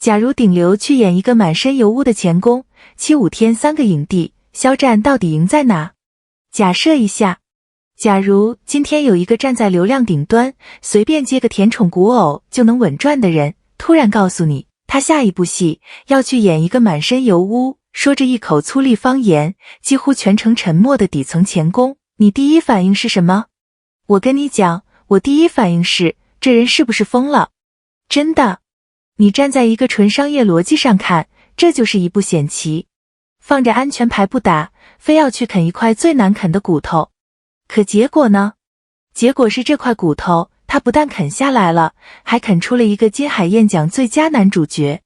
假如顶流去演一个满身油污的钳工，其5天3个影帝，肖战到底赢在哪？假设一下，假如今天有一个站在流量顶端，随便接个甜宠古偶就能稳赚的人，突然告诉你，他下一部戏要去演一个满身油污，说着一口粗粝方言，几乎全程沉默的底层钳工，你第一反应是什么？我跟你讲，我第一反应是，这人是不是疯了？真的，你站在一个纯商业逻辑上看，这就是一步险棋，放着安全牌不打，非要去啃一块最难啃的骨头。可结果呢？结果是这块骨头，他不但啃下来了，还啃出了一个金海燕奖最佳男主角。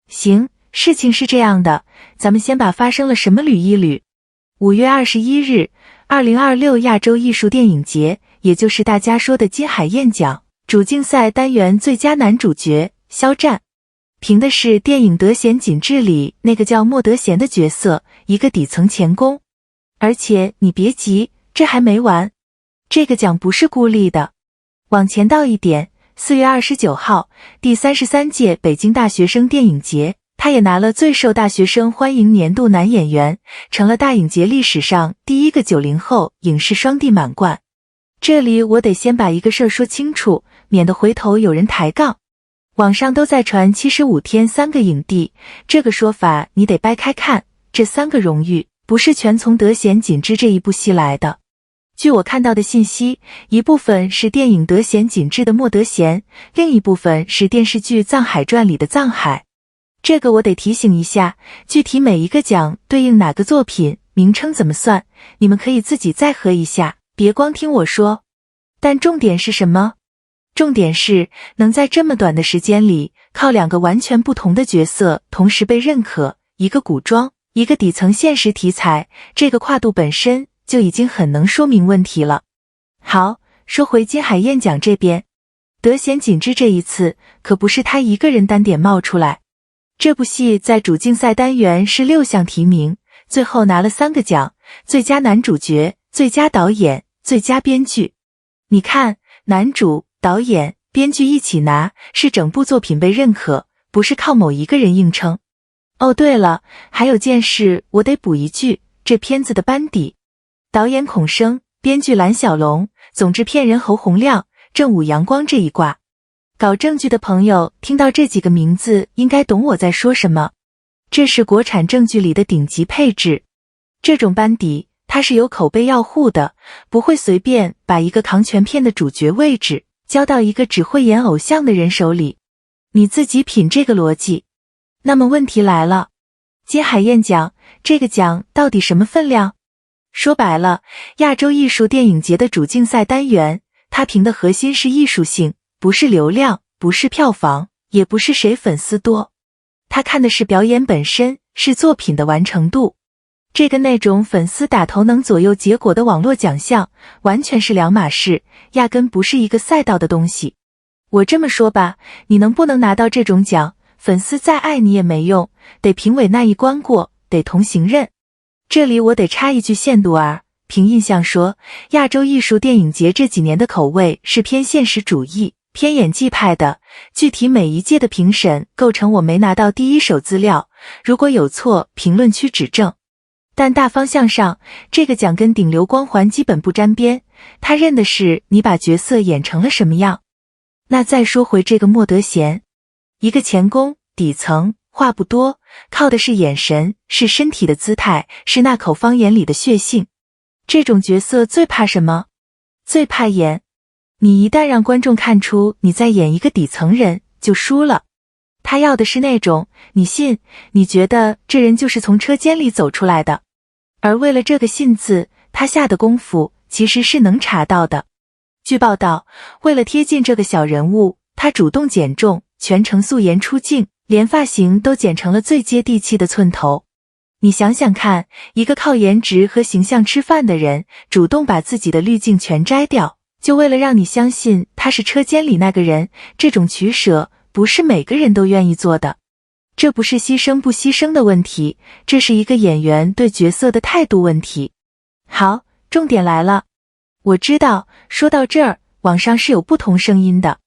行，事情是这样的，咱们先把发生了什么捋一捋。5月21日，2026亚洲艺术电影节，也就是大家说的金海燕奖主竞赛单元最佳男主角肖战，凭的是电影《德贤锦志》里那个叫莫德贤的角色，一个底层钳工。而且你别急，这还没完，这个奖不是孤立的。往前倒一点，4月29号，第33届北京大学生电影节，他也拿了最受大学生欢迎年度男演员，成了大影节历史上第一个90后影视双帝满贯。这里我得先把一个事儿说清楚，免得回头有人抬杠。网上都在传75天3个影帝，这个说法你得掰开看，这3个荣誉不是全从德贤锦志这一部戏来的。据我看到的信息，一部分是电影《德贤锦志》的莫德贤，另一部分是电视剧《藏海传》里的藏海。这个我得提醒一下，具体每一个奖对应哪个作品，名称怎么算，你们可以自己再核一下，别光听我说。但重点是什么？重点是能在这么短的时间里，靠2个完全不同的角色同时被认可，一个古装，一个底层现实题材，这个跨度本身就已经很能说明问题了。好，说回金海燕奖这边，德贤锦志这一次可不是他一个人单点冒出来，这部戏在主竞赛单元是6项提名，最后拿了3个奖，最佳男主角、最佳导演、最佳编剧。你看，男主、导演、编剧一起拿，是整部作品被认可，不是靠某一个人硬撑。哦，对了，还有件事我得补一句，这片子的班底，导演孔生，编剧蓝小龙，总制片人侯洪亮，正午阳光这一挂。搞证据的朋友听到这几个名字应该懂我在说什么，这是国产证据里的顶级配置。这种班底它是有口碑要护的，不会随便把一个扛全片的主角位置交到一个只会演偶像的人手里。你自己品这个逻辑。那么问题来了，金海燕奖这个奖到底什么分量？说白了，亚洲艺术电影节的主竞赛单元，它评的核心是艺术性，不是流量，不是票房，也不是谁粉丝多。他看的是表演本身，是作品的完成度。这跟那种粉丝打头能左右结果的网络奖项完全是两码事，压根不是一个赛道的东西。我这么说吧，你能不能拿到这种奖，粉丝再爱你也没用，得评委那一关过，得同行认。这里我得插一句限度儿，凭印象说，亚洲艺术电影节这几年的口味是偏现实主义，偏演技派的，具体每一届的评审构成我没拿到第一手资料，如果有错，评论区指正。但大方向上，这个奖跟顶流光环基本不沾边，他认的是你把角色演成了什么样。那再说回这个莫德贤，一个钳工，底层，话不多，靠的是眼神，是身体的姿态，是那口方言里的血性。这种角色最怕什么？最怕演。你一旦让观众看出你在演一个底层人，就输了。他要的是那种，你信，你觉得这人就是从车间里走出来的。而为了这个信字，他下的功夫其实是能查到的。据报道，为了贴近这个小人物，他主动减重，全程素颜出镜，连发型都剪成了最接地气的寸头。你想想看，一个靠颜值和形象吃饭的人，主动把自己的滤镜全摘掉，就为了让你相信他是车间里那个人，这种取舍不是每个人都愿意做的。这不是牺牲不牺牲的问题，这是一个演员对角色的态度问题。好，重点来了。我知道，说到这儿，网上是有不同声音的。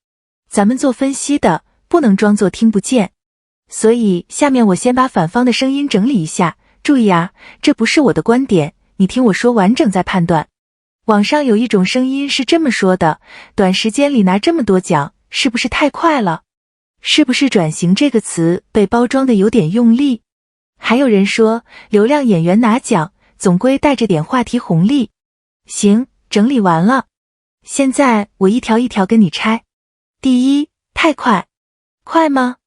咱们做分析的，不能装作听不见。所以下面我先把反方的声音整理一下，注意啊，这不是我的观点，你听我说完整再判断。网上有一种声音是这么说的，短时间里拿这么多奖，是不是太快了？是不是转型这个词被包装的有点用力？还有人说，流量演员拿奖，总归带着点话题红利。行，整理完了。现在我一条一条跟你拆。第一，太快。快吗？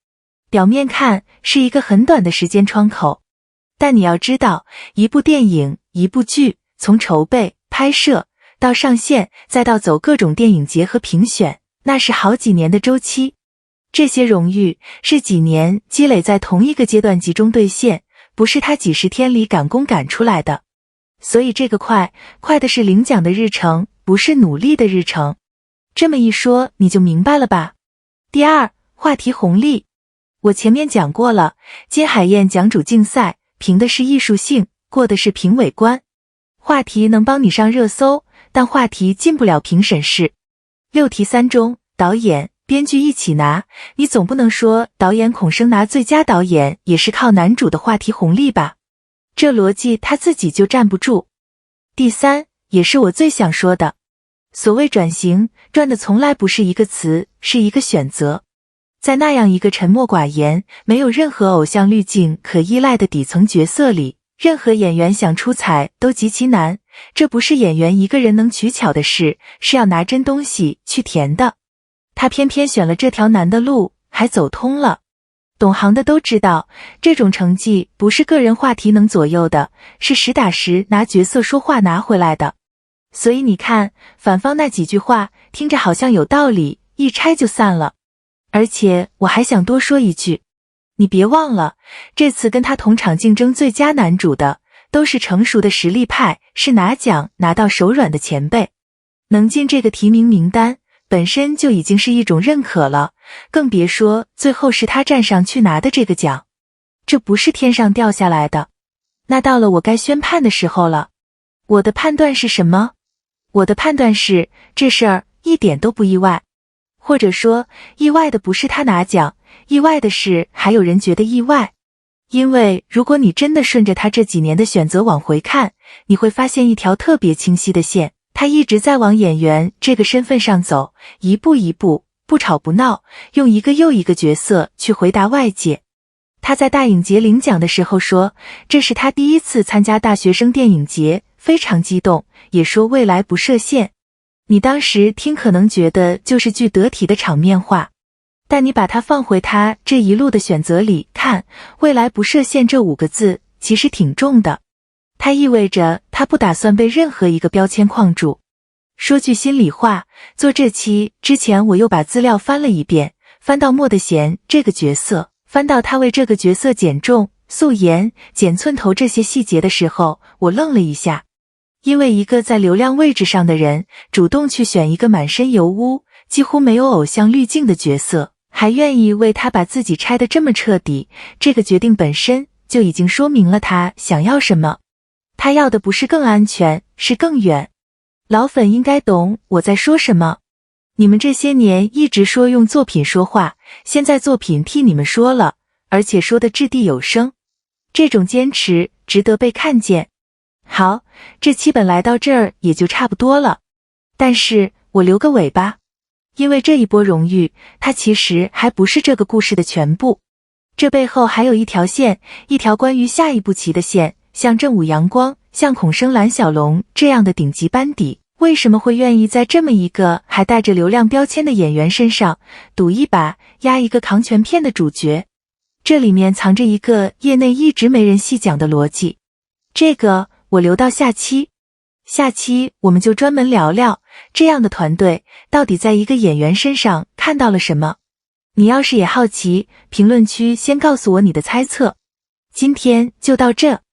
表面看是一个很短的时间窗口，但你要知道，一部电影、一部剧，从筹备、拍摄到上线，再到走各种电影节和评选，那是好几年的周期。这些荣誉是几年积累在同一个阶段集中兑现，不是他几十天里赶工赶出来的。所以这个快的是领奖的日程，不是努力的日程。这么一说你就明白了吧？第二，话题红利。我前面讲过了，金海燕奖主竞赛凭的是艺术性，过的是评委关。话题能帮你上热搜，但话题进不了评审室。6题3中，导演、编剧一起拿，你总不能说导演孔生拿最佳导演也是靠男主的话题红利吧？这逻辑他自己就站不住。第三，也是我最想说的，所谓转型，赚的从来不是一个词，是一个选择。在那样一个沉默寡言、没有任何偶像滤镜可依赖的底层角色里，任何演员想出彩都极其难，这不是演员一个人能取巧的事，是要拿真东西去填的。他偏偏选了这条难的路，还走通了。懂行的都知道，这种成绩不是个人话题能左右的，是实打实拿角色说话拿回来的。所以你看，反方那几句话听着好像有道理，一拆就散了。而且我还想多说一句，你别忘了，这次跟他同场竞争最佳男主的，都是成熟的实力派，是拿奖拿到手软的前辈。能进这个提名名单，本身就已经是一种认可了，更别说最后是他站上去拿的这个奖。这不是天上掉下来的。那到了我该宣判的时候了。我的判断是什么？我的判断是，这事儿一点都不意外。或者说，意外的不是他拿奖，意外的是还有人觉得意外。因为如果你真的顺着他这几年的选择往回看，你会发现一条特别清晰的线，他一直在往演员这个身份上走，一步一步，不吵不闹，用一个又一个角色去回答外界。他在大影节领奖的时候说，这是他第一次参加大学生电影节，非常激动，也说未来不设限。你当时听可能觉得就是句得体的场面话，但你把它放回他这一路的选择里看，未来不设限这5个字其实挺重的。它意味着他不打算被任何一个标签框住。说句心里话，做这期之前我又把资料翻了一遍，翻到莫德贤这个角色，翻到他为这个角色减重、素颜、剪寸头这些细节的时候，我愣了一下。因为一个在流量位置上的人主动去选一个满身油污、几乎没有偶像滤镜的角色，还愿意为他把自己拆得这么彻底，这个决定本身就已经说明了他想要什么。他要的不是更安全，是更远。老粉应该懂我在说什么。你们这些年一直说用作品说话，现在作品替你们说了，而且说的掷地有声。这种坚持值得被看见。好，这期本来到这儿也就差不多了，但是我留个尾巴，因为这一波荣誉，它其实还不是这个故事的全部，这背后还有一条线，一条关于下一步棋的线。像正午阳光，像孔生蓝小龙这样的顶级班底，为什么会愿意在这么一个还带着流量标签的演员身上赌一把，压一个扛全片的主角？这里面藏着一个业内一直没人细讲的逻辑，这个我留到下期我们就专门聊聊这样的团队到底在一个演员身上看到了什么。你要是也好奇，评论区先告诉我你的猜测。今天就到这。